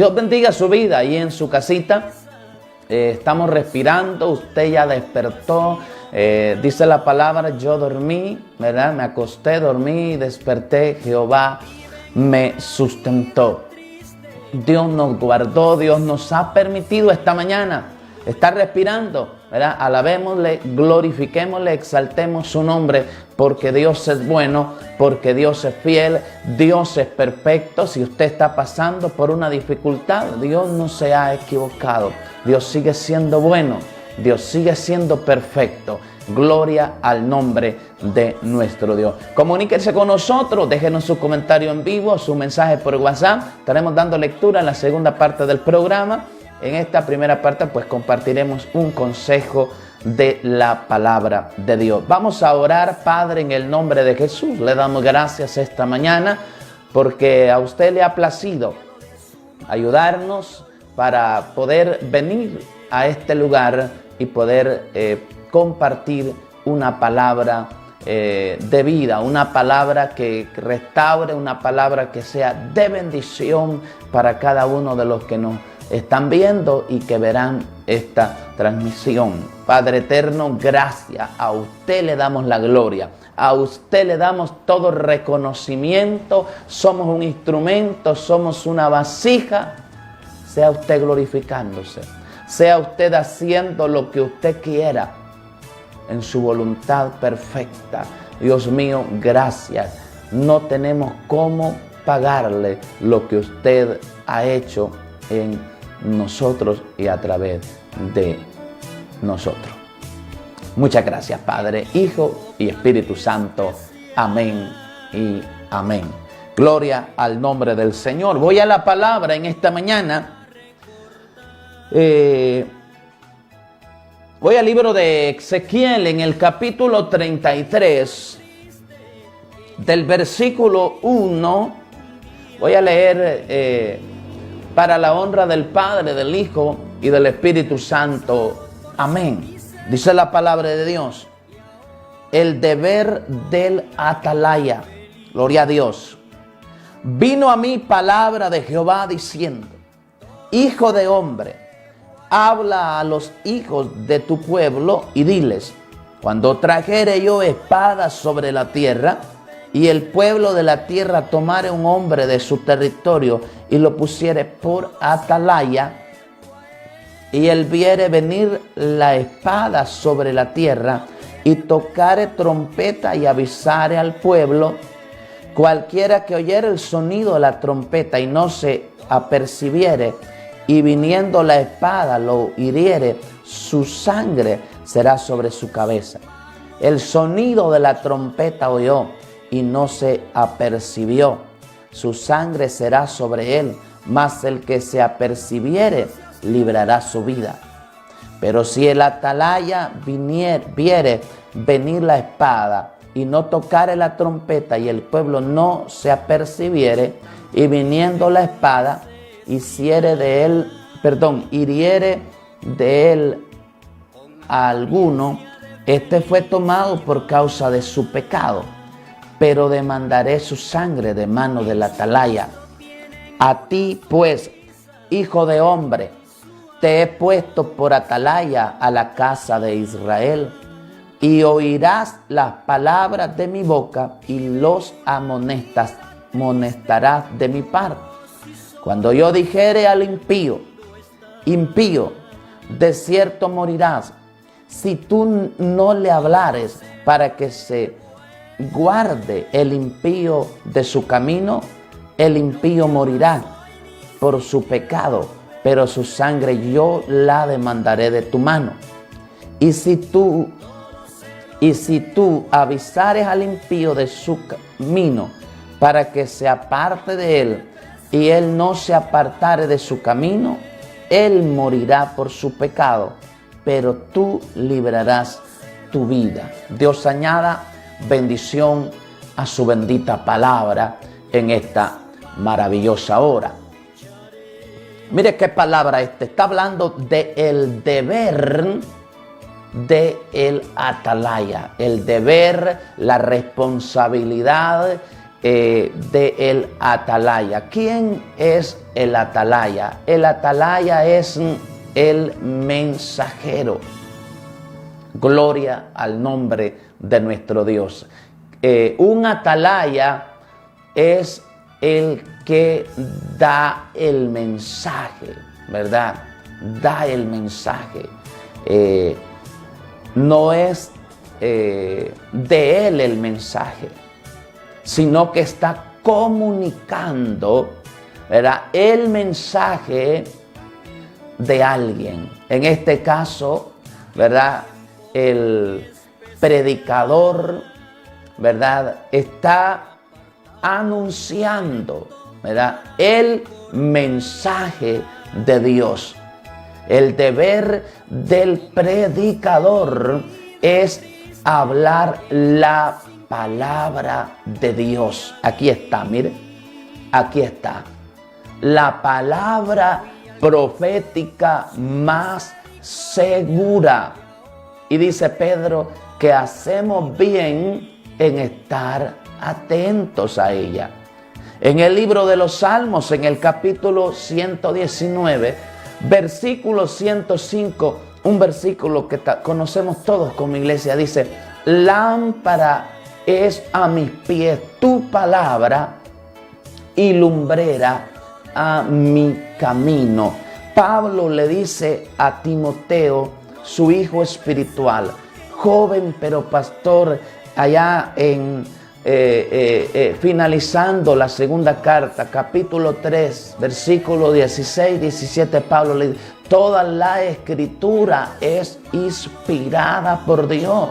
Dios bendiga su vida ahí en su casita. Estamos respirando, usted ya despertó. Dice la palabra, yo dormí, ¿verdad? Me acosté, dormí y desperté. Jehová me sustentó. Dios nos guardó, Dios nos ha permitido esta mañana estar respirando, ¿verdad? Alabémosle, glorifiquémosle, exaltemos su nombre, porque Dios es bueno, porque Dios es fiel, Dios es perfecto. Si usted está pasando por una dificultad, Dios no se ha equivocado. Dios sigue siendo bueno, Dios sigue siendo perfecto. Gloria al nombre de nuestro Dios. Comuníquese con nosotros, déjenos su comentario en vivo, su mensaje por WhatsApp. Estaremos dando lectura en la segunda parte del programa. En esta primera parte pues compartiremos un consejo de la palabra de Dios. Vamos a orar. Padre, en el nombre de Jesús, le damos gracias esta mañana porque a usted le ha placido ayudarnos para poder venir a este lugar y poder compartir una palabra de vida, una palabra que restaure, una palabra que sea de bendición para cada uno de los que nos están viendo y que verán esta transmisión. Padre eterno, gracias. A usted le damos la gloria. A usted le damos todo reconocimiento. Somos un instrumento, somos una vasija. Sea usted glorificándose. Sea usted haciendo lo que usted quiera en su voluntad perfecta. Dios mío, gracias. No tenemos cómo pagarle lo que usted ha hecho en nosotros y a través de nosotros. Muchas gracias, Padre, Hijo y Espíritu Santo. Amén y amén. Gloria al nombre del Señor. Voy a la palabra en esta mañana. Voy al libro de Ezequiel en el capítulo 33, del versículo 1. Voy a leer para la honra del Padre, del Hijo y del Espíritu Santo. Amén. Dice la palabra de Dios. El deber del atalaya. Gloria a Dios. Vino a mí palabra de Jehová diciendo: Hijo de hombre, habla a los hijos de tu pueblo y diles: cuando trajere yo espada sobre la tierra, y el pueblo de la tierra tomare un hombre de su territorio y lo pusiere por atalaya, y él viere venir la espada sobre la tierra, y tocare trompeta y avisare al pueblo, cualquiera que oyere el sonido de la trompeta y no se apercibiere, y viniendo la espada lo hiriere, su sangre será sobre su cabeza. El sonido de la trompeta oyó y no se apercibió, su sangre será sobre él, mas el que se apercibiere librará su vida. Pero si el atalaya viere venir la espada y no tocare la trompeta, y el pueblo no se apercibiere, y viniendo la espada hiriere de él a alguno, este fue tomado por causa de su pecado, pero demandaré su sangre de mano del atalaya. A ti pues, hijo de hombre, te he puesto por atalaya a la casa de Israel, y oirás las palabras de mi boca y los amonestarás de mi parte. Cuando yo dijere al impío, impío, de cierto morirás, si tú no le hablares para que se guarde el impío de su camino, el impío morirá por su pecado, pero su sangre yo la demandaré de tu mano. Y si tú avisares al impío de su camino para que se aparte de él, y él no se apartare de su camino, él morirá por su pecado, pero tú librarás tu vida. Dios añada bendición a su bendita palabra en esta maravillosa hora. Mire qué palabra está hablando de el deber de el atalaya, el deber, la responsabilidad de el atalaya. ¿Quién es el atalaya? El atalaya es el mensajero. Gloria al nombre de nuestro Dios. Un atalaya es el que da el mensaje, ¿verdad? Da el mensaje. No es de él el mensaje, sino que está comunicando, ¿verdad?, el mensaje de alguien. En este caso, ¿verdad?, el predicador, ¿verdad?, está anunciando, ¿verdad?, el mensaje de Dios. El deber del predicador es hablar la palabra de Dios. Aquí está, mire, aquí está. La palabra profética más segura. Y dice Pedro que hacemos bien en estar atentos a ella. En el libro de los Salmos, en el capítulo 119, versículo 105, un versículo que conocemos todos como iglesia, dice: lámpara es a mis pies tu palabra y lumbrera a mi camino. Pablo le dice a Timoteo, su hijo espiritual, joven pero pastor, allá en finalizando la segunda carta, capítulo 3, versículo 16, 17, Pablo le dice: toda la escritura es inspirada por Dios.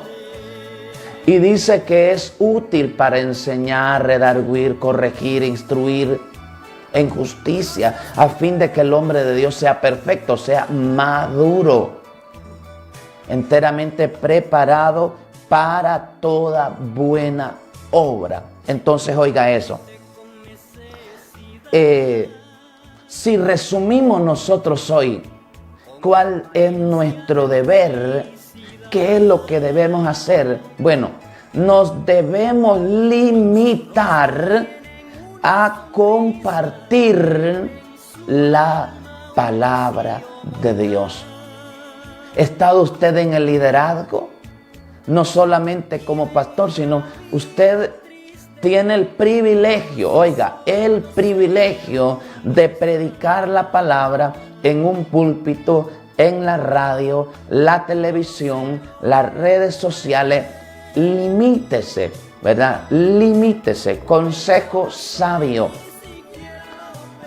Y dice que es útil para enseñar, redarguir, corregir, instruir en justicia, a fin de que el hombre de Dios sea perfecto, sea maduro, enteramente preparado para toda buena obra. Entonces, oiga eso. Si resumimos nosotros hoy, ¿cuál es nuestro deber? ¿Qué es lo que debemos hacer? Bueno, nos debemos limitar a compartir la palabra de Dios. ¿Está usted en el liderazgo? No solamente como pastor, sino usted tiene el privilegio, oiga, el privilegio de predicar la palabra en un púlpito, en la radio, la televisión, las redes sociales. Limítese, ¿verdad? Limítese, consejo sabio.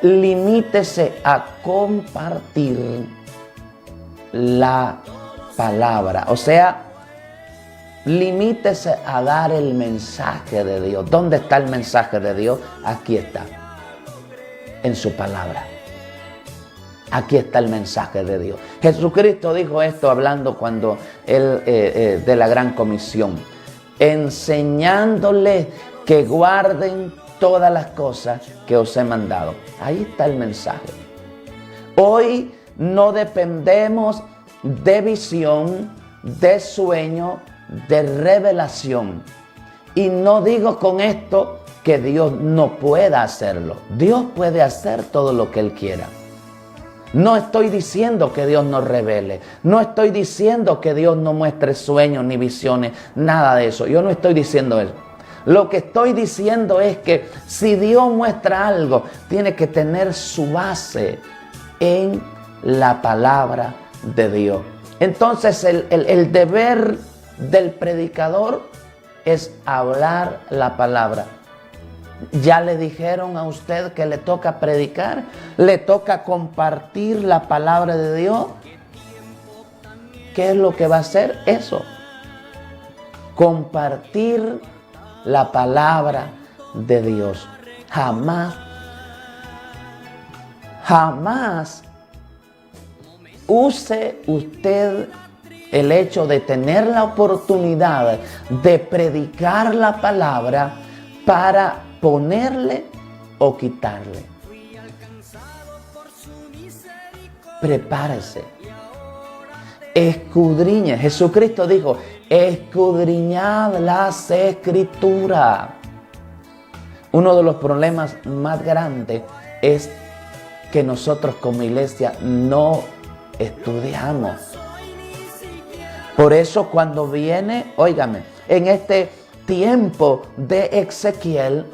Limítese a compartir la palabra. O sea, limítese a dar el mensaje de Dios. ¿Dónde está el mensaje de Dios? Aquí está, en su palabra. Aquí está el mensaje de Dios. Jesucristo dijo esto hablando cuando él de la gran comisión, enseñándoles que guarden todas las cosas que os he mandado. Ahí está el mensaje. Hoy no dependemos de visión, de sueño, de revelación. Y no digo con esto que Dios no pueda hacerlo. Dios puede hacer todo lo que Él quiera. No estoy diciendo que Dios no revele. No estoy diciendo que Dios no muestre sueños ni visiones. Nada de eso. Yo no estoy diciendo eso. Lo que estoy diciendo es que si Dios muestra algo, tiene que tener su base en la palabra de Dios. Entonces el deber del predicador es hablar la palabra. ¿Ya le dijeron a usted que le toca predicar? ¿Le toca compartir la palabra de Dios? ¿Qué es lo que va a hacer? Eso. Compartir la palabra de Dios. Jamás use usted el hecho de tener la oportunidad de predicar la palabra para ponerle o quitarle. Prepárese. Escudriñe. Jesucristo dijo: escudriñad las Escrituras. Uno de los problemas más grandes es que nosotros como iglesia no estudiamos. Por eso cuando viene, óigame, en este tiempo de Ezequiel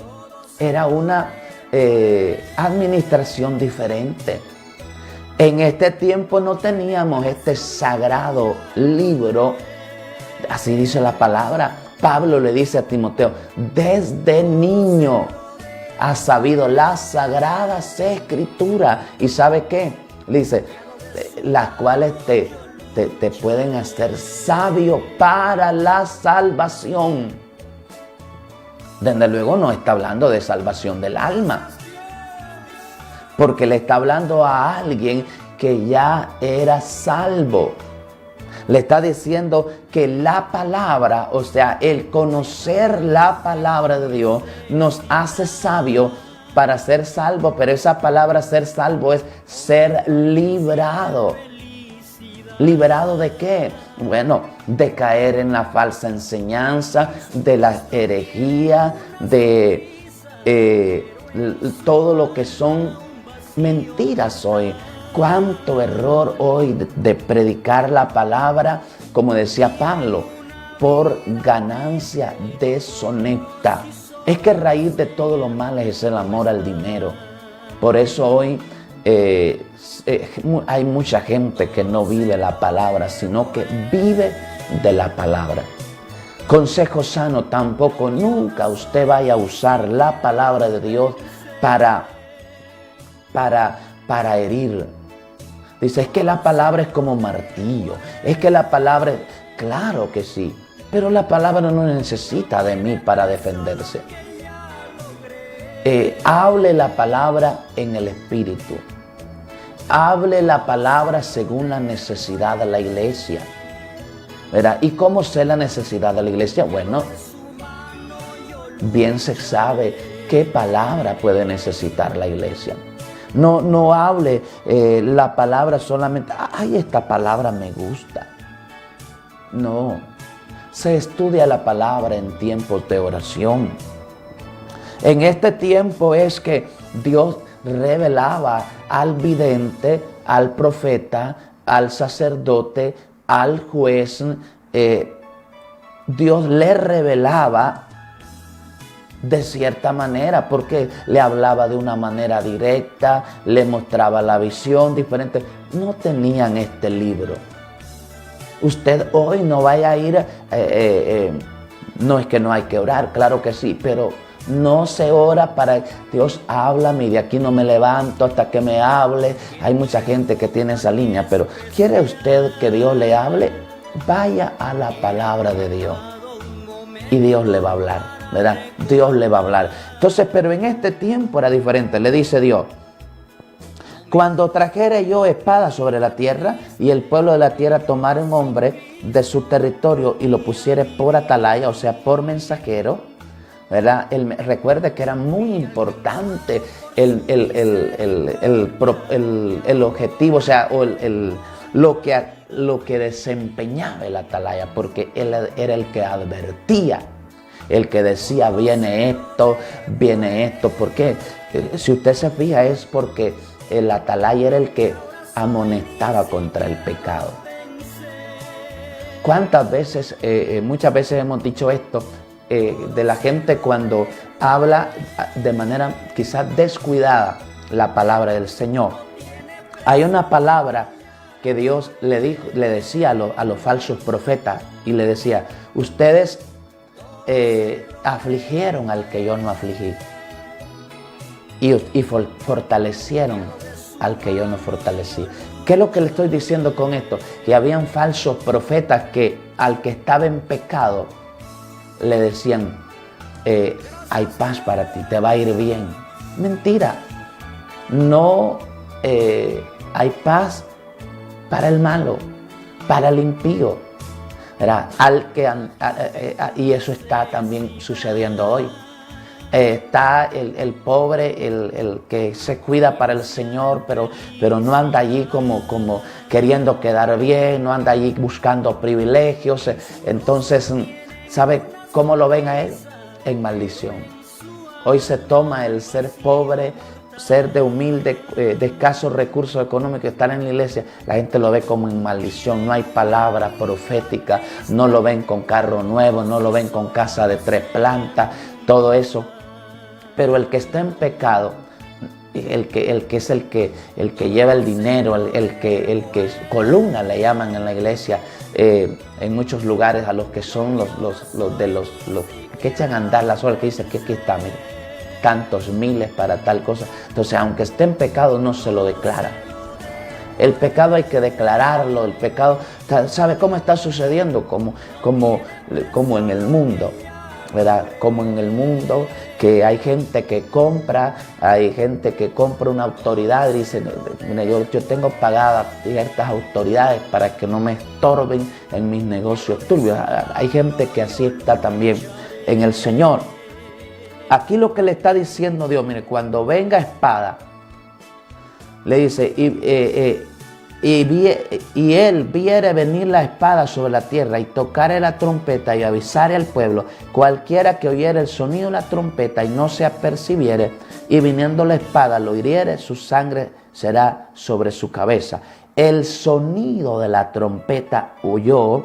era una administración diferente. En este tiempo no teníamos este sagrado libro, así dice la palabra. Pablo le dice a Timoteo, desde niño has sabido las sagradas escrituras. ¿Y sabe qué? Le dice, las cuales te pueden hacer sabio para la salvación. Desde luego no está hablando de salvación del alma, porque le está hablando a alguien que ya era salvo. Le está diciendo que la palabra, o sea, el conocer la palabra de Dios nos hace sabio para ser salvo, pero esa palabra ser salvo es ser librado. ¿Librado de qué? Bueno, de caer en la falsa enseñanza, de la herejía, de todo lo que son mentiras hoy. Cuánto error hoy de predicar la palabra, como decía Pablo, por ganancia deshonesta. Es que raíz de todos los males es el amor al dinero. Por eso hoy hay mucha gente que no vive la palabra, sino que vive de la palabra. Consejo sano tampoco, nunca usted vaya a usar la palabra de Dios para herir. Dice, es que la palabra es como martillo, es que la palabra, claro que sí, pero la palabra no necesita de mí para defenderse. Hable la palabra en el Espíritu. Hable la palabra según la necesidad de la iglesia. ¿Verdad? ¿Y cómo sé la necesidad de la iglesia? Bueno, bien se sabe qué palabra puede necesitar la iglesia. No hable la palabra solamente, ay, esta palabra me gusta. No, se estudia la palabra en tiempos de oración. En este tiempo es que Dios revelaba al vidente, al profeta, al sacerdote, al juez. Dios le revelaba de cierta manera, porque le hablaba de una manera directa, le mostraba la visión diferente. No tenían este libro. Usted hoy no vaya a ir, no es que no hay que orar, claro que sí, pero no se ora para Dios, háblame y de aquí no me levanto hasta que me hable. Hay mucha gente que tiene esa línea, pero ¿quiere usted que Dios le hable? Vaya a la palabra de Dios y Dios le va a hablar, ¿verdad? Dios le va a hablar. Entonces, pero en este tiempo era diferente. Le dice Dios, cuando trajere yo espada sobre la tierra y el pueblo de la tierra tomara un hombre de su territorio y lo pusiere por atalaya, o sea, por mensajero, ¿verdad? Recuerde que era muy importante el objetivo, o sea, lo que desempeñaba el atalaya, porque él era el que advertía, el que decía, viene esto. ¿Por qué? Si usted se fija, es porque el atalaya era el que amonestaba contra el pecado. ¿Cuántas veces, muchas veces hemos dicho esto, de la gente cuando habla de manera quizás descuidada la palabra del Señor? Hay una palabra que Dios le decía a los falsos profetas, y le decía, ustedes afligieron al que yo no afligí y fortalecieron al que yo no fortalecí. ¿Qué es lo que le estoy diciendo con esto? Que habían falsos profetas que al que estaba en pecado le decían, hay paz para ti, te va a ir bien. Mentira. No hay paz para el malo, para el impío. ¿Verdad? Y eso está también sucediendo hoy. Está el pobre, el que se cuida para el Señor, pero no anda allí como queriendo quedar bien, no anda allí buscando privilegios. Entonces, ¿sabe cómo lo ven a él? En maldición. Hoy se toma el ser pobre ser de humilde, de escasos recursos económicos, estar en la iglesia, la gente lo ve como en maldición. No hay palabra profética, no lo ven con carro nuevo, no lo ven con casa de 3 plantas, todo eso. Pero el que está en pecado, el que lleva el dinero, el que columna le llaman en la iglesia, en muchos lugares, a los que son los que echan a andar las obras, que dicen que aquí está, mire, tantos miles para tal cosa. Entonces, aunque esté en pecado, no se lo declara. El pecado hay que declararlo. El pecado, ¿sabe cómo está sucediendo? Como en el mundo, ¿verdad? Como en el mundo, que hay gente que compra una autoridad y dice, mira, yo tengo pagadas ciertas autoridades para que no me estorben en mis negocios turbios. Hay gente que así está también en el Señor. Aquí lo que le está diciendo Dios, mire, cuando venga espada, le dice, y él viere venir la espada sobre la tierra y tocare la trompeta y avisare al pueblo, cualquiera que oyere el sonido de la trompeta y no se apercibiere, y viniendo la espada lo hiriere, su sangre será sobre su cabeza. El sonido de la trompeta oyó,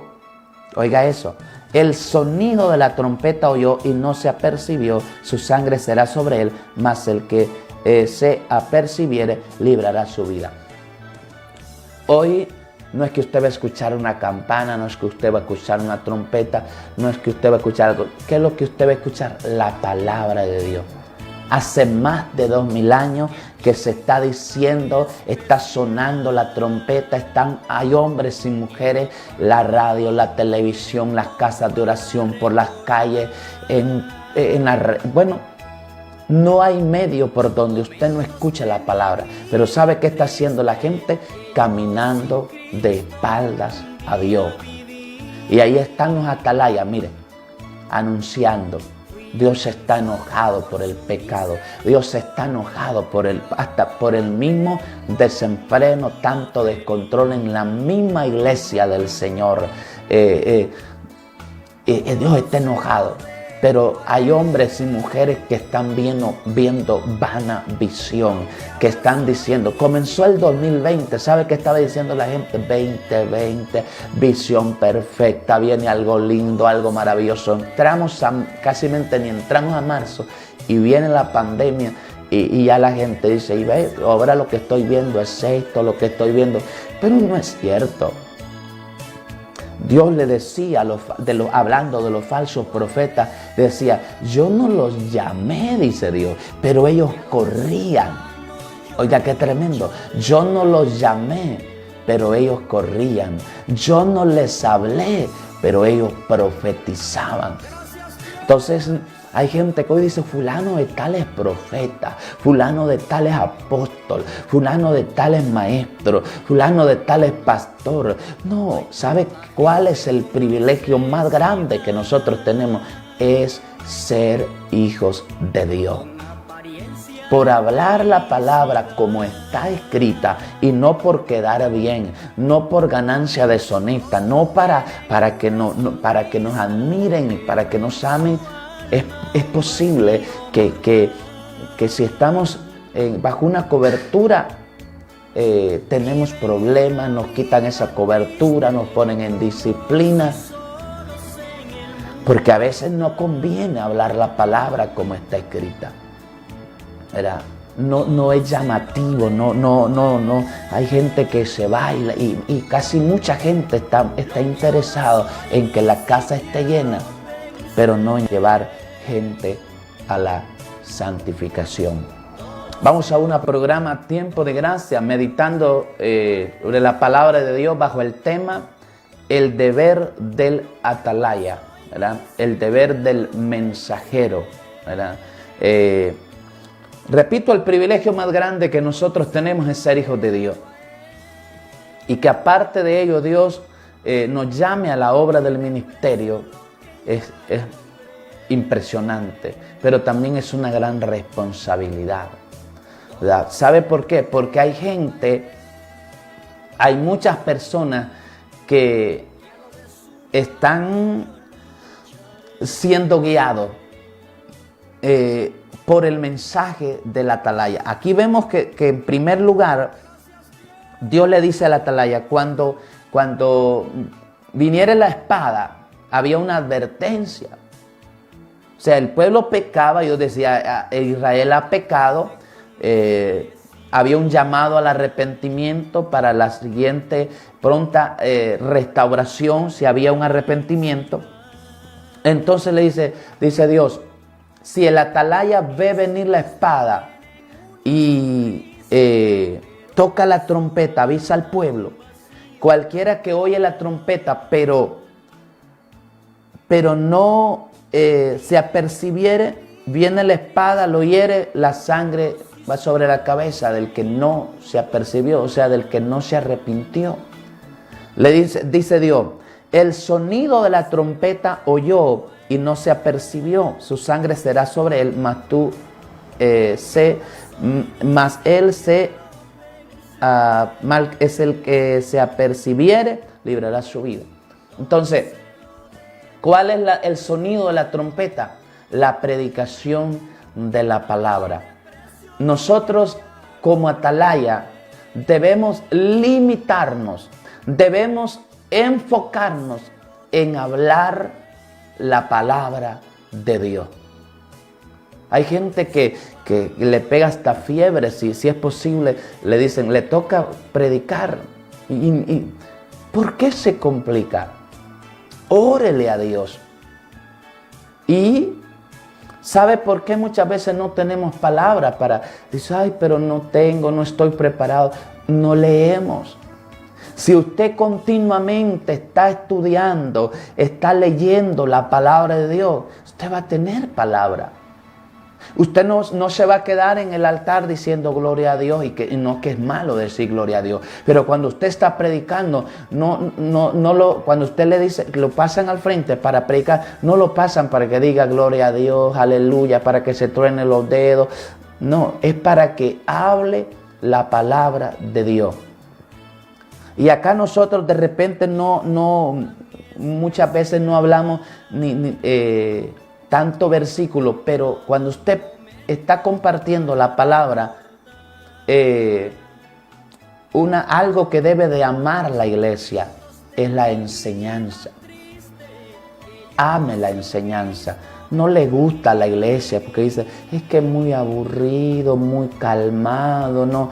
oiga eso, el sonido de la trompeta oyó y no se apercibió, su sangre será sobre él, mas el que se apercibiere librará su vida. Hoy no es que usted va a escuchar una campana, no es que usted va a escuchar una trompeta, no es que usted va a escuchar algo. ¿Qué es lo que usted va a escuchar? La palabra de Dios. Hace más de 2000 años que se está diciendo, está sonando la trompeta, hay hombres y mujeres, la radio, la televisión, las casas de oración, por las calles, bueno, no hay medio por donde usted no escuche la palabra. Pero ¿sabe qué está haciendo la gente? Caminando de espaldas a Dios. Y ahí están los atalayas, mire, anunciando. Dios está enojado por el pecado. Dios está enojado hasta por el mismo desenfreno, tanto descontrol en la misma iglesia del Señor. Dios está enojado. Pero hay hombres y mujeres que están viendo vana visión, que están diciendo, comenzó el 2020, ¿sabe qué estaba diciendo la gente? 2020, visión perfecta, viene algo lindo, algo maravilloso. Casi ni entramos a marzo y viene la pandemia y ya la gente dice, y ve, ahora lo que estoy viendo es esto, lo que estoy viendo. Pero no es cierto. Dios le decía, hablando de los falsos profetas, decía, yo no los llamé, dice Dios, pero ellos corrían. Oiga, qué tremendo. Yo no los llamé, pero ellos corrían. Yo no les hablé, pero ellos profetizaban. Entonces, hay gente que hoy dice, fulano de tal es profeta, fulano de tal es apóstol, fulano de tal es maestro, fulano de tal es pastor. No, ¿sabe cuál es el privilegio más grande que nosotros tenemos? Es ser hijos de Dios. Por hablar la palabra como está escrita y no por quedar bien, no por ganancia deshonesta, no para que nos admiren y para que nos amen. Es posible que si estamos bajo una cobertura, tenemos problemas, nos quitan esa cobertura, nos ponen en disciplina, porque a veces no conviene hablar la palabra como está escrita. ¿Verdad? No es llamativo, no. Hay gente que se baila y casi mucha gente está interesado en que la casa esté llena, pero no en llevar gente a la santificación. Vamos a un programa Tiempo de Gracia, meditando sobre la palabra de Dios bajo el tema el deber del atalaya, ¿verdad? El deber del mensajero, ¿verdad? Repito, el privilegio más grande que nosotros tenemos es ser hijos de Dios. Y que aparte de ello Dios nos llame a la obra del ministerio es impresionante, pero también es una gran responsabilidad, ¿verdad? ¿Sabe por qué? Porque hay muchas personas que están siendo guiados por el mensaje de la atalaya. Aquí vemos que en primer lugar, Dios le dice a la atalaya, cuando viniera la espada, había una advertencia. O sea, el pueblo pecaba, Dios decía, Israel ha pecado, había un llamado al arrepentimiento para la siguiente pronta restauración, si había un arrepentimiento. Entonces le dice Dios, si el atalaya ve venir la espada y toca la trompeta, avisa al pueblo, cualquiera que oye la trompeta, pero no se apercibiere, viene la espada, lo hiere, la sangre va sobre la cabeza del que no se apercibió, o sea, del que no se arrepintió. Dice Dios, el sonido de la trompeta oyó y no se apercibió, su sangre será sobre él, mas él mal es el que se apercibiere, librará su vida. Entonces, ¿cuál es el sonido de la trompeta? La predicación de la palabra. Nosotros como atalaya debemos limitarnos, debemos enfocarnos en hablar la palabra de Dios. Hay gente que le pega hasta fiebre, si es posible, le dicen, le toca predicar. ¿Por qué se complica? Órele a Dios. Y ¿sabe por qué muchas veces no tenemos palabras para decir, ay, pero no estoy preparado? No leemos. Si usted continuamente está estudiando, está leyendo la palabra de Dios, usted va a tener palabra. Usted no se va a quedar en el altar diciendo gloria a Dios y no que es malo decir gloria a Dios. Pero cuando usted está predicando, cuando usted le dice que lo pasan al frente para predicar, no lo pasan para que diga gloria a Dios, aleluya, para que se truenen los dedos. No, es para que hable la palabra de Dios. Y acá nosotros de repente muchas veces no hablamos tanto versículo, pero cuando usted está compartiendo la palabra, algo que debe de amar la iglesia es la enseñanza. Ame la enseñanza. No le gusta la iglesia porque dice, es que es muy aburrido, muy calmado,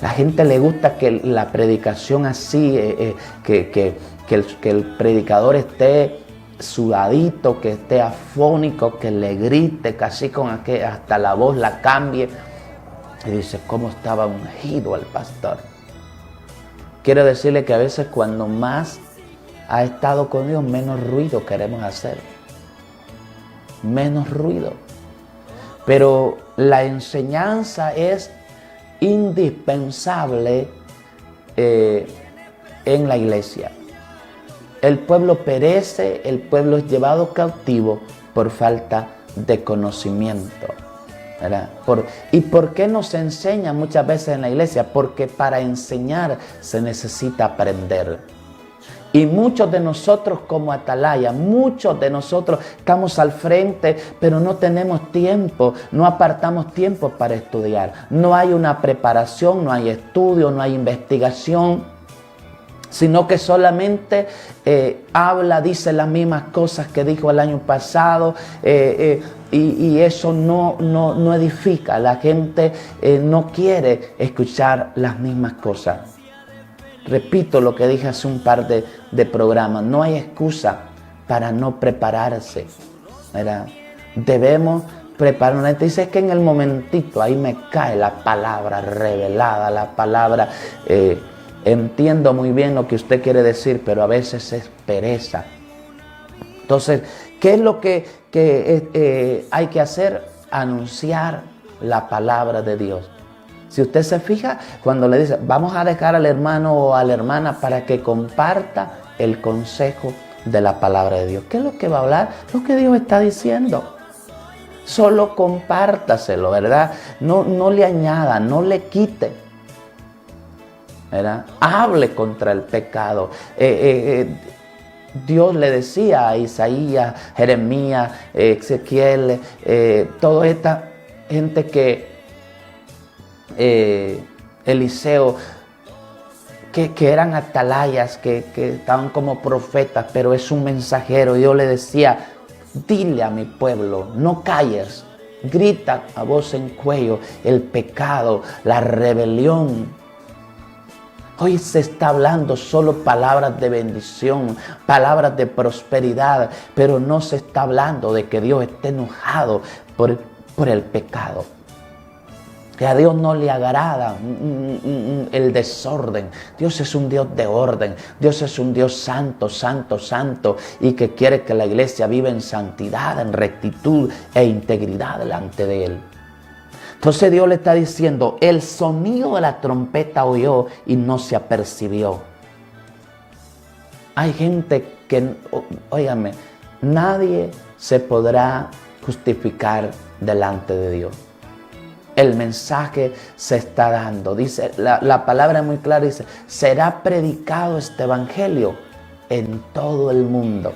la gente le gusta que la predicación así, que el predicador esté sudadito, que esté afónico, que le grite, casi hasta la voz la cambie. Y dice, ¿cómo estaba ungido el pastor? Quiero decirle que a veces cuando más ha estado con Dios, menos ruido queremos hacer. Menos ruido. Pero la enseñanza es indispensable en la iglesia. El pueblo perece, el pueblo es llevado cautivo por falta de conocimiento, ¿verdad? ¿Y por qué nos enseña muchas veces en la iglesia? Porque para enseñar se necesita aprender. Y muchos de nosotros como atalaya, muchos de nosotros estamos al frente, pero no tenemos tiempo, no apartamos tiempo para estudiar. No hay una preparación, no hay estudio, no hay investigación, sino que solamente dice las mismas cosas que dijo el año pasado, y eso no edifica. La gente no quiere escuchar las mismas cosas. Repito lo que dije hace un par de programas, no hay excusa para no prepararse, ¿verdad? Debemos prepararnos. La gente dice, es que en el momentito ahí me cae la palabra revelada, la palabra... Entiendo muy bien lo que usted quiere decir, pero a veces es pereza. Entonces, ¿qué es lo que hay que hacer? Anunciar la palabra de Dios. Si usted se fija, cuando le dice, vamos a dejar al hermano o a la hermana para que comparta el consejo de la palabra de Dios. ¿Qué es lo que va a hablar? Lo que Dios está diciendo. Solo compártaselo, ¿verdad? No le añada, no le quite. ¿Verdad? Hable contra el pecado. Dios le decía a Isaías, Jeremías, Ezequiel, toda esta gente que Eliseo, que eran atalayas, que estaban como profetas, pero es un mensajero. Dios le decía, dile a mi pueblo, no calles, grita a voz en cuello el pecado, la rebelión. Hoy se está hablando solo palabras de bendición, palabras de prosperidad, pero no se está hablando de que Dios esté enojado por el pecado. Que a Dios no le agrada el desorden. Dios es un Dios de orden. Dios es un Dios santo, santo, santo, y que quiere que la iglesia viva en santidad, en rectitud e integridad delante de Él. Entonces Dios le está diciendo, el sonido de la trompeta oyó y no se apercibió. Hay gente que, óigame, nadie se podrá justificar delante de Dios. El mensaje se está dando. Dice, la palabra es muy clara, dice, será predicado este evangelio en todo el mundo.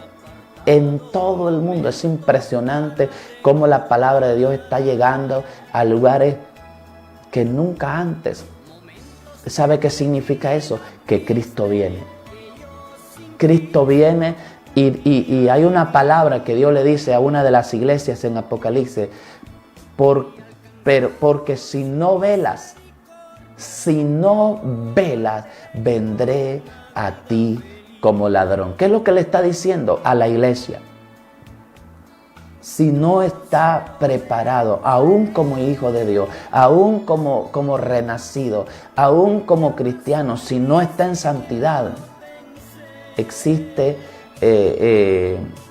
En todo el mundo. Es impresionante cómo la palabra de Dios está llegando a lugares que nunca antes. ¿Sabe qué significa eso? Que Cristo viene. Cristo viene y hay una palabra que Dios le dice a una de las iglesias en Apocalipsis. Porque si no velas, vendré a ti como ladrón. ¿Qué es lo que le está diciendo a la iglesia? Si no está preparado, aún como hijo de Dios, aún como renacido, aún como cristiano, si no está en santidad, existe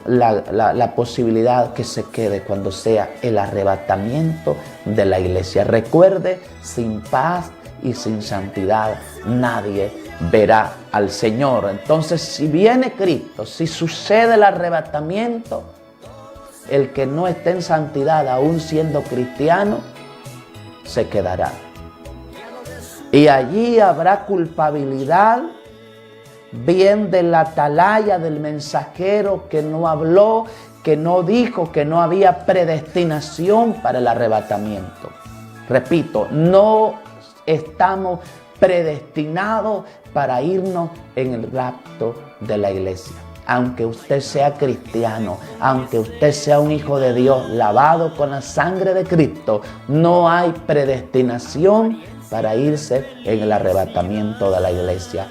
la posibilidad que se quede cuando sea el arrebatamiento de la iglesia. Recuerde, sin paz y sin santidad nadie verá al Señor. Entonces, si viene Cristo, si sucede el arrebatamiento, el que no esté en santidad, aún siendo cristiano, se quedará. Y allí habrá culpabilidad, bien de la atalaya, del mensajero que no habló, que no dijo, que no había predestinación para el arrebatamiento. Repito, no estamos predestinados para irnos en el rapto de la iglesia. Aunque usted sea cristiano, aunque usted sea un hijo de Dios lavado con la sangre de Cristo, no hay predestinación para irse en el arrebatamiento de la iglesia.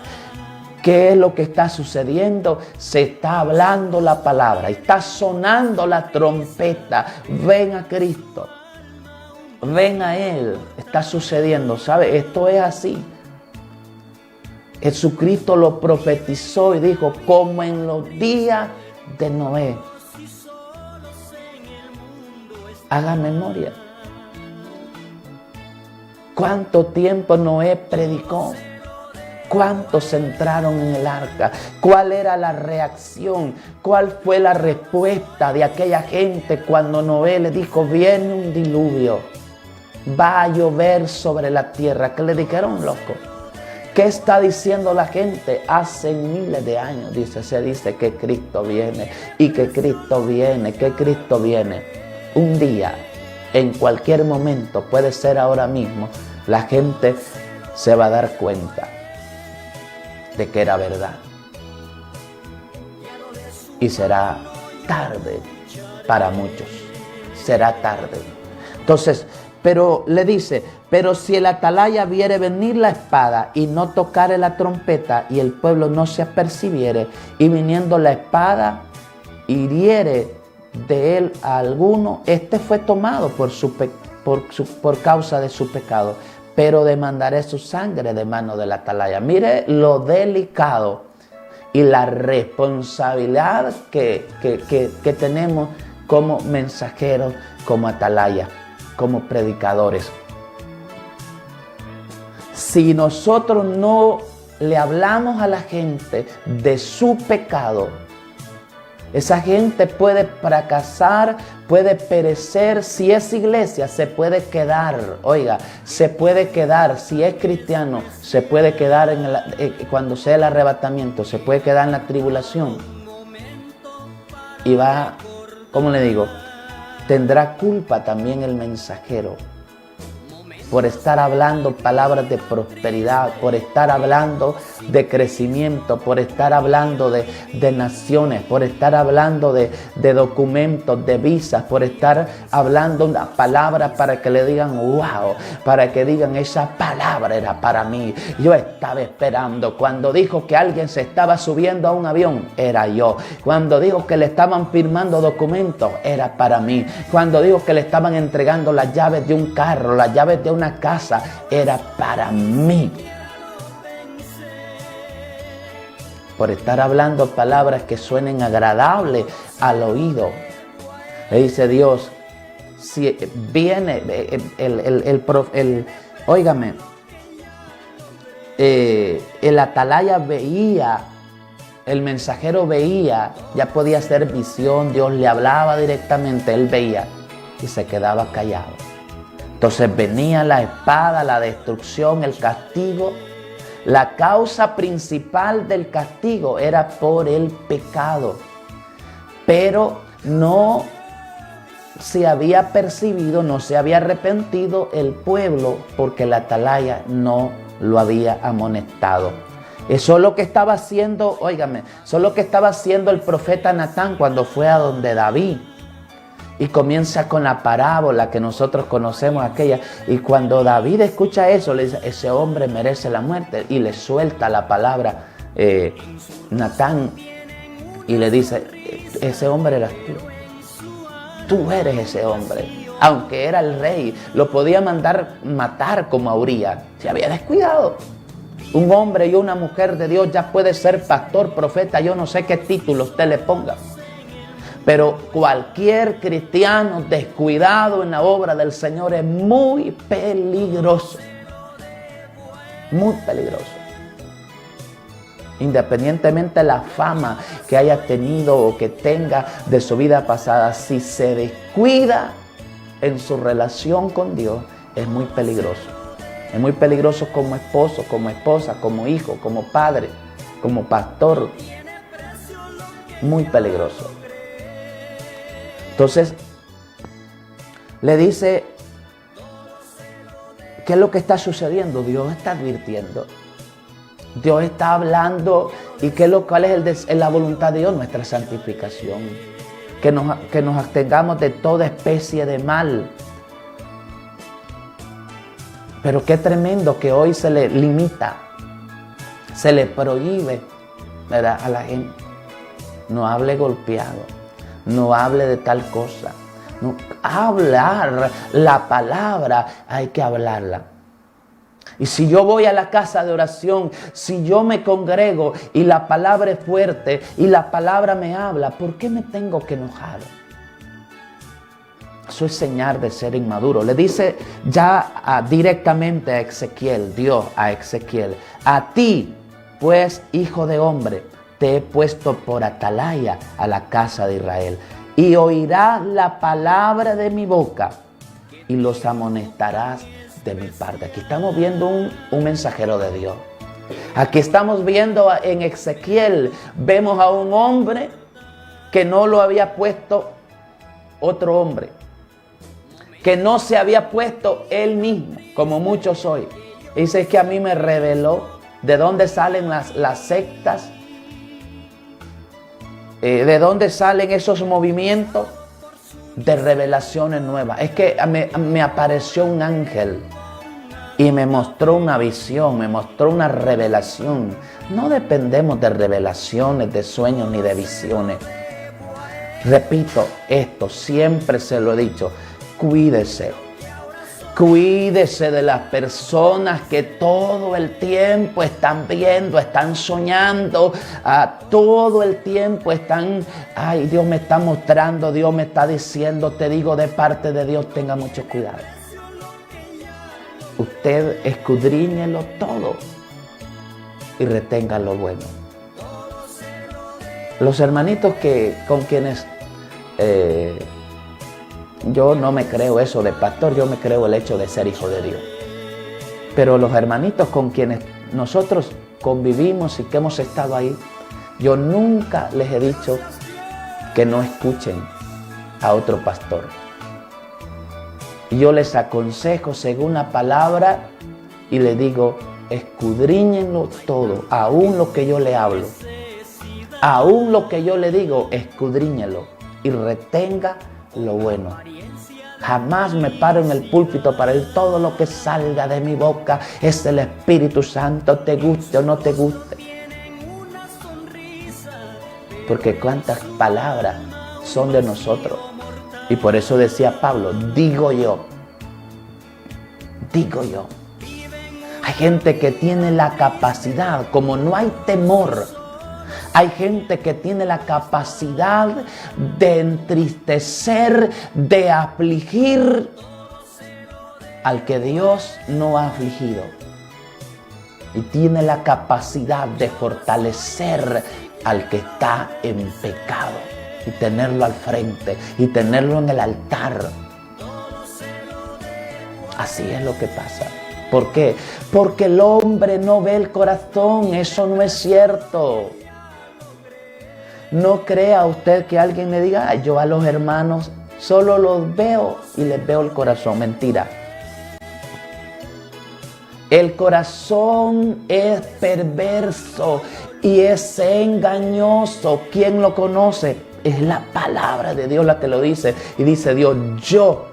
¿Qué es lo que está sucediendo? Se está hablando la palabra, está sonando la trompeta. Ven a Cristo, ven a Él. Está sucediendo, ¿sabe? Esto es así. Jesucristo lo profetizó y dijo, como en los días de Noé. Haga memoria. ¿Cuánto tiempo Noé predicó? ¿Cuántos entraron en el arca? ¿Cuál era la reacción? ¿Cuál fue la respuesta de aquella gente cuando Noé le dijo, viene un diluvio, va a llover sobre la tierra? ¿Qué le dijeron, loco? ¿Qué está diciendo la gente? Hace miles de años se dice que Cristo viene y que Cristo viene, que Cristo viene. Un día, en cualquier momento, puede ser ahora mismo, la gente se va a dar cuenta de que era verdad. Y será tarde para muchos. Será tarde. Entonces, pero le dice, pero si el atalaya viere venir la espada y no tocare la trompeta y el pueblo no se apercibiere y viniendo la espada hiriere de él a alguno, este fue tomado por causa de su pecado, pero demandaré su sangre de mano del atalaya. Mire lo delicado y la responsabilidad que tenemos como mensajeros, como atalaya, como predicadores. Si nosotros no le hablamos a la gente de su pecado, esa gente puede fracasar, puede perecer. Si es iglesia, se puede quedar. Oiga, se puede quedar. Si es cristiano, se puede quedar cuando sea el arrebatamiento, se puede quedar en la tribulación. Y va, ¿cómo le digo? Tendrá culpa también el mensajero por estar hablando palabras de prosperidad, por estar hablando de crecimiento, por estar hablando de naciones, por estar hablando de documentos, de visas, por estar hablando una palabra para que le digan wow, para que digan esa palabra era para mí. Yo estaba esperando. Cuando dijo que alguien se estaba subiendo a un avión, era yo. Cuando dijo que le estaban firmando documentos, era para mí. Cuando dijo que le estaban entregando las llaves de un carro, las llaves de una casa, era para mí. Por estar hablando palabras que suenen agradables al oído. Le dice Dios, si viene óigame, el atalaya veía, el mensajero veía, ya podía hacer visión, Dios le hablaba directamente, él veía y se quedaba callado. Entonces venía la espada, la destrucción, el castigo. La causa principal del castigo era por el pecado. Pero no se había percibido, no se había arrepentido el pueblo porque la atalaya no lo había amonestado. Eso es lo que estaba haciendo, óigame, eso es lo que estaba haciendo el profeta Natán cuando fue a donde David. Y comienza con la parábola que nosotros conocemos aquella. Y cuando David escucha eso, le dice, ese hombre merece la muerte. Y le suelta la palabra Natán. Y le dice, ese hombre eras tú. Tú eres ese hombre. Aunque era el rey, lo podía mandar matar como a Urías. Se había descuidado. Un hombre y una mujer de Dios ya puede ser pastor, profeta. Yo no sé qué título usted le ponga. Pero cualquier cristiano descuidado en la obra del Señor es muy peligroso. Muy peligroso. Independientemente de la fama que haya tenido o que tenga de su vida pasada, si se descuida en su relación con Dios, es muy peligroso. Es muy peligroso como esposo, como esposa, como hijo, como padre, como pastor. Muy peligroso. Entonces, le dice, ¿qué es lo que está sucediendo? Dios está advirtiendo. Dios está hablando. ¿Y cuál es la voluntad de Dios? Nuestra santificación. Que nos abstengamos de toda especie de mal. Pero qué tremendo que hoy se le limita, se le prohíbe, ¿verdad?, a la gente. No hable golpeado. No hable de tal cosa. No, hablar la palabra hay que hablarla. Y si yo voy a la casa de oración, si yo me congrego y la palabra es fuerte y la palabra me habla, ¿por qué me tengo que enojar? Eso es señal de ser inmaduro. Le dice ya directamente a Ezequiel, Dios a Ezequiel, a ti, pues, hijo de hombre, te he puesto por atalaya a la casa de Israel, y oirás la palabra de mi boca y los amonestarás de mi parte. Aquí estamos viendo un mensajero de Dios. Aquí estamos viendo en Ezequiel, vemos a un hombre que no lo había puesto otro hombre, que no se había puesto él mismo, como muchos hoy. Dice, es que a mí me reveló de dónde salen las sectas. ¿De dónde salen esos movimientos? De revelaciones nuevas. Es que me apareció un ángel y me mostró una visión, me mostró una revelación. No dependemos de revelaciones, de sueños ni de visiones. Repito esto, siempre se lo he dicho, cuídese. Cuídese de las personas que todo el tiempo están viendo, están soñando, todo el tiempo están, ay, Dios me está mostrando, Dios me está diciendo, te digo de parte de Dios, tenga mucho cuidado. Usted escudriñelo todo y retenga lo bueno. Los hermanitos con quienes yo no me creo eso de pastor, yo me creo el hecho de ser hijo de Dios. Pero los hermanitos con quienes nosotros convivimos y que hemos estado ahí, yo nunca les he dicho que no escuchen a otro pastor. Yo les aconsejo según la palabra y les digo, escudriñenlo todo, aún lo que yo le hablo, aún lo que yo le digo, escudriñenlo y retenga lo bueno. Jamás me paro en el púlpito para decir todo lo que salga de mi boca es el Espíritu Santo, te guste o no te guste. Porque cuántas palabras son de nosotros. Y por eso decía Pablo, digo yo. Hay gente que tiene la capacidad, como no hay temor, hay gente que tiene la capacidad de entristecer, de afligir al que Dios no ha afligido. Y tiene la capacidad de fortalecer al que está en pecado y tenerlo al frente y tenerlo en el altar. Así es lo que pasa. ¿Por qué? Porque el hombre no ve el corazón. Eso no es cierto. No crea usted que alguien le diga, "Ay, yo a los hermanos solo los veo y les veo el corazón". Mentira. El corazón es perverso y es engañoso. ¿Quién lo conoce? Es la palabra de Dios la que lo dice. Y dice Dios, yo.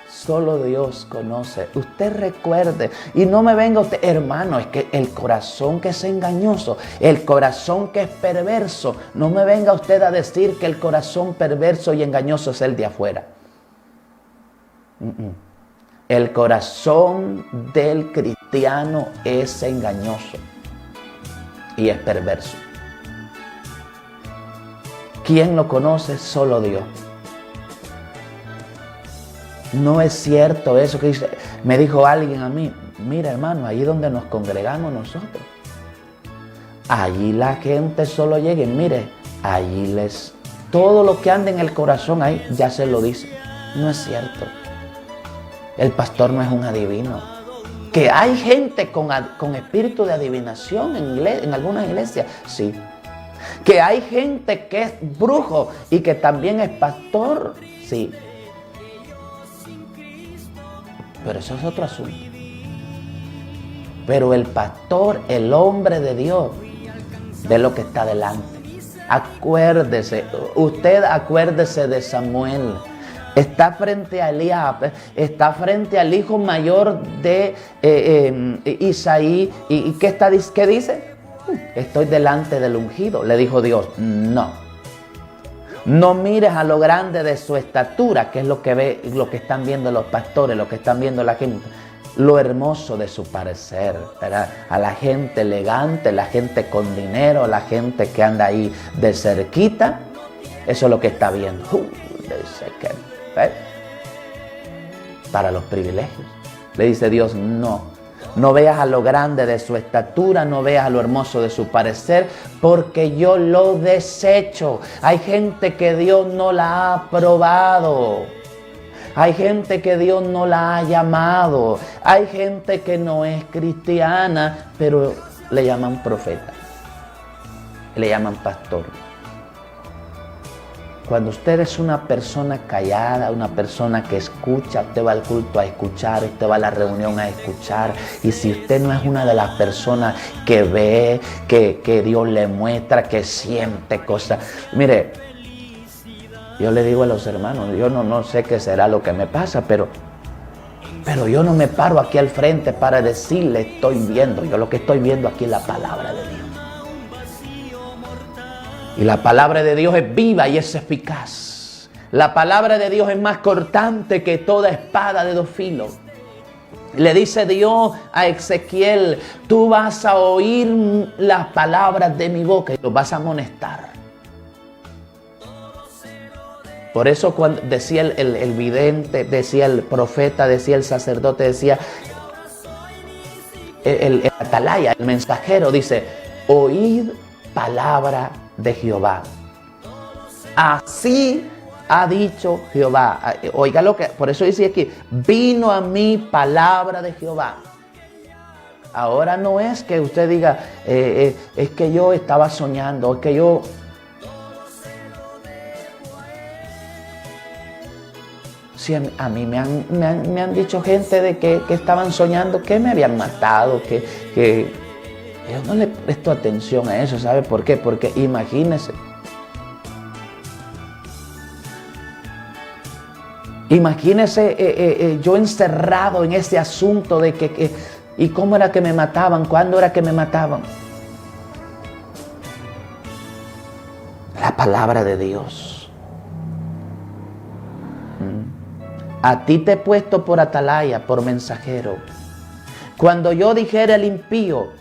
Solo Dios conoce. Usted recuerde. Y no me venga usted, hermano, es que el corazón que es engañoso, el corazón que es perverso, no me venga usted a decir que el corazón perverso y engañoso es el de afuera. El corazón del cristiano es engañoso y es perverso. ¿Quién lo conoce? Solo Dios. No es cierto eso que dice. Me dijo alguien a mí, mira hermano, ahí donde nos congregamos nosotros, allí la gente solo llega y mire, allí todo lo que anda en el corazón ahí ya se lo dice. No es cierto. El pastor no es un adivino. Que hay gente con espíritu de adivinación en algunas iglesias, sí. Que hay gente que es brujo y que también es pastor, sí. Pero eso es otro asunto. Pero el pastor, el hombre de Dios, ve lo que está delante. Acuérdese, usted acuérdese de Samuel. Está frente a Eliab, está frente al hijo mayor de Isaí. ¿Y qué dice? Estoy delante del ungido. Le dijo Dios, no. No mires a lo grande de su estatura, que es lo que están viendo los pastores, lo que están viendo la gente. Lo hermoso de su parecer, ¿verdad? A la gente elegante, la gente con dinero, la gente que anda ahí de cerquita. Eso es lo que está viendo. Para los privilegios. Le dice Dios, no. No veas a lo grande de su estatura, no veas a lo hermoso de su parecer, porque yo lo desecho. Hay gente que Dios no la ha aprobado. Hay gente que Dios no la ha llamado. Hay gente que no es cristiana, pero le llaman profeta. Le llaman pastor. Cuando usted es una persona callada, una persona que escucha, usted va al culto a escuchar, usted va a la reunión a escuchar. Y si usted no es una de las personas que ve, que Dios le muestra, que siente cosas. Mire, yo le digo a los hermanos, yo no sé qué será lo que me pasa, pero yo no me paro aquí al frente para decirle estoy viendo. Yo lo que estoy viendo aquí es la palabra de Dios. Y la palabra de Dios es viva y es eficaz. La palabra de Dios es más cortante que toda espada de dos filos. Le dice Dios a Ezequiel, tú vas a oír las palabras de mi boca y los vas a amonestar. Por eso cuando decía el vidente, decía el profeta, decía el sacerdote, decía el atalaya, el mensajero, dice, oíd palabra de Jehová. Así ha dicho Jehová. Oiga lo que, por eso dice aquí, vino a mí palabra de Jehová. Ahora no es que usted diga, es que yo estaba soñando, es que yo... Sí, a mí me han dicho gente de que estaban soñando que me habían matado, que yo no le presto atención a eso. ¿Sabe por qué? Porque imagínese yo encerrado en ese asunto de ¿y cómo era que me mataban? ¿Cuándo era que me mataban? La palabra de Dios. A ti te he puesto por atalaya, por mensajero. Cuando yo dijera al impío,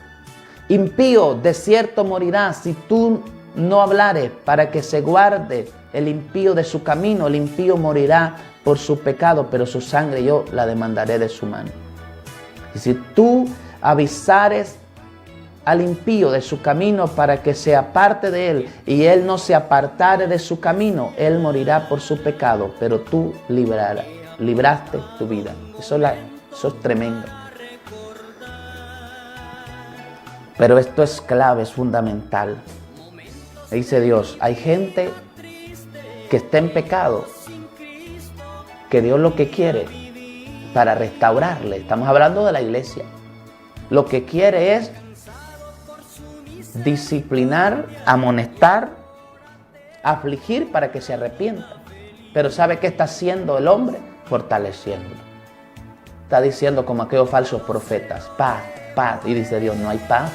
impío, de cierto morirá si tú no hablares, para que se guarde el impío de su camino. El impío morirá por su pecado, pero su sangre yo la demandaré de su mano. Y si tú avisares al impío de su camino para que se aparte de él, y él no se apartare de su camino, él morirá por su pecado, pero tú libraste tu vida. Eso es tremendo. Pero esto es clave, es fundamental. Dice Dios, hay gente que está en pecado, que Dios lo que quiere para restaurarle, estamos hablando de la iglesia, lo que quiere es disciplinar, amonestar, afligir para que se arrepienta. Pero ¿sabe qué está haciendo el hombre? Fortaleciéndolo. Está diciendo como aquellos falsos profetas, paz, paz. Y dice Dios, no hay paz.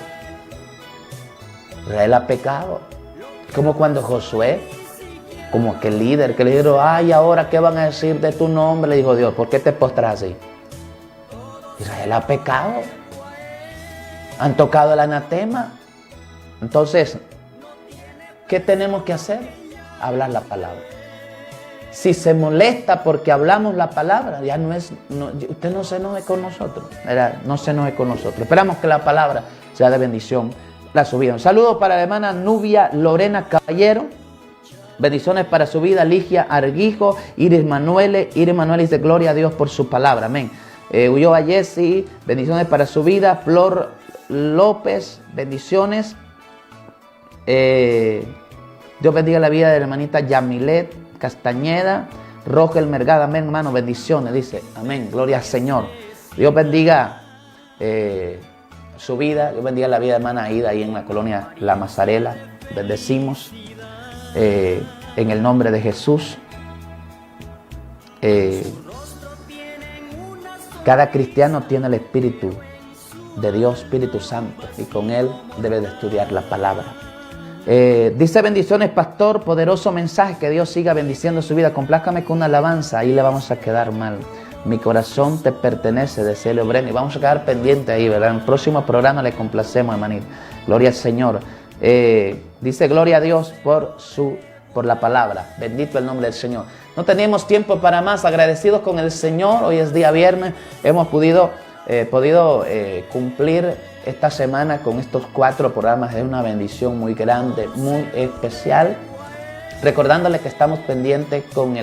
Israel ha pecado. Como cuando Josué, como aquel líder que le dijo, ay, ahora ¿qué van a decir de tu nombre? Le dijo Dios, ¿por qué te postras así? Israel ha pecado. Han tocado el anatema. Entonces, ¿qué tenemos que hacer? Hablar la palabra. Si se molesta porque hablamos la palabra, ya usted no se enoje con nosotros, ¿verdad? No se enoje con nosotros. Esperamos que la palabra sea de bendición para su vida. Un saludo para la hermana Nubia Lorena Caballero. Bendiciones para su vida. Ligia Arguijo, Iris Manuel dice gloria a Dios por su palabra. Amén. Ulloa Jessy, bendiciones para su vida. Flor López, bendiciones. Dios bendiga la vida de la hermanita Yamilet Castañeda. Rogel Mergada, amén, hermano, bendiciones, dice, amén, gloria al Señor. Dios bendiga su vida, Dios bendiga la vida de hermana Aida ahí en la colonia La Mazarela. Bendecimos en el nombre de Jesús. Cada cristiano tiene el Espíritu de Dios, Espíritu Santo, y con él debe de estudiar la palabra. Dice bendiciones, pastor, poderoso mensaje, que Dios siga bendiciendo su vida. Complázcame con una alabanza, ahí le vamos a quedar mal. Mi corazón te pertenece, de Celio Breno. Y vamos a quedar pendientes ahí, ¿verdad? En el próximo programa le complacemos, hermanito. Gloria al Señor. Dice gloria a Dios por la palabra. Bendito el nombre del Señor. No tenemos tiempo para más. Agradecidos con el Señor. Hoy es día viernes. Hemos podido cumplir esta semana con estos 4 programas. Es una bendición muy grande, muy especial. Recordándole que estamos pendientes con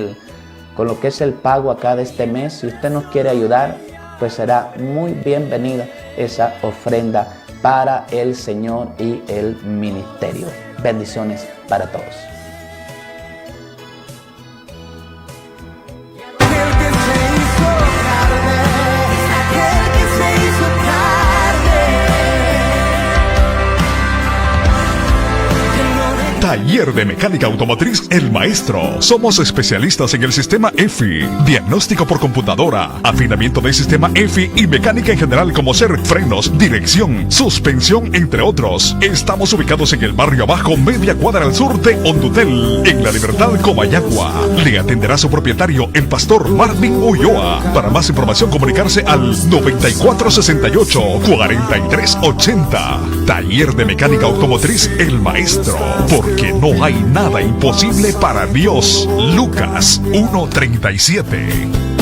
lo que es el pago acá de este mes. Si usted nos quiere ayudar, pues será muy bienvenida esa ofrenda para el Señor y el ministerio. Bendiciones para todos. Taller de Mecánica Automotriz El Maestro. Somos especialistas en el sistema EFI, diagnóstico por computadora, afinamiento del sistema EFI y mecánica en general, como ser frenos, dirección, suspensión, entre otros. Estamos ubicados en el barrio Abajo, media cuadra al sur de Hondutel, en La Libertad, Comayagua. Le atenderá su propietario, el pastor Marvin Ulloa. Para más información, comunicarse al 9468-4380. Taller de Mecánica Automotriz El Maestro. Porque no hay nada imposible para Dios. Lucas 1:37.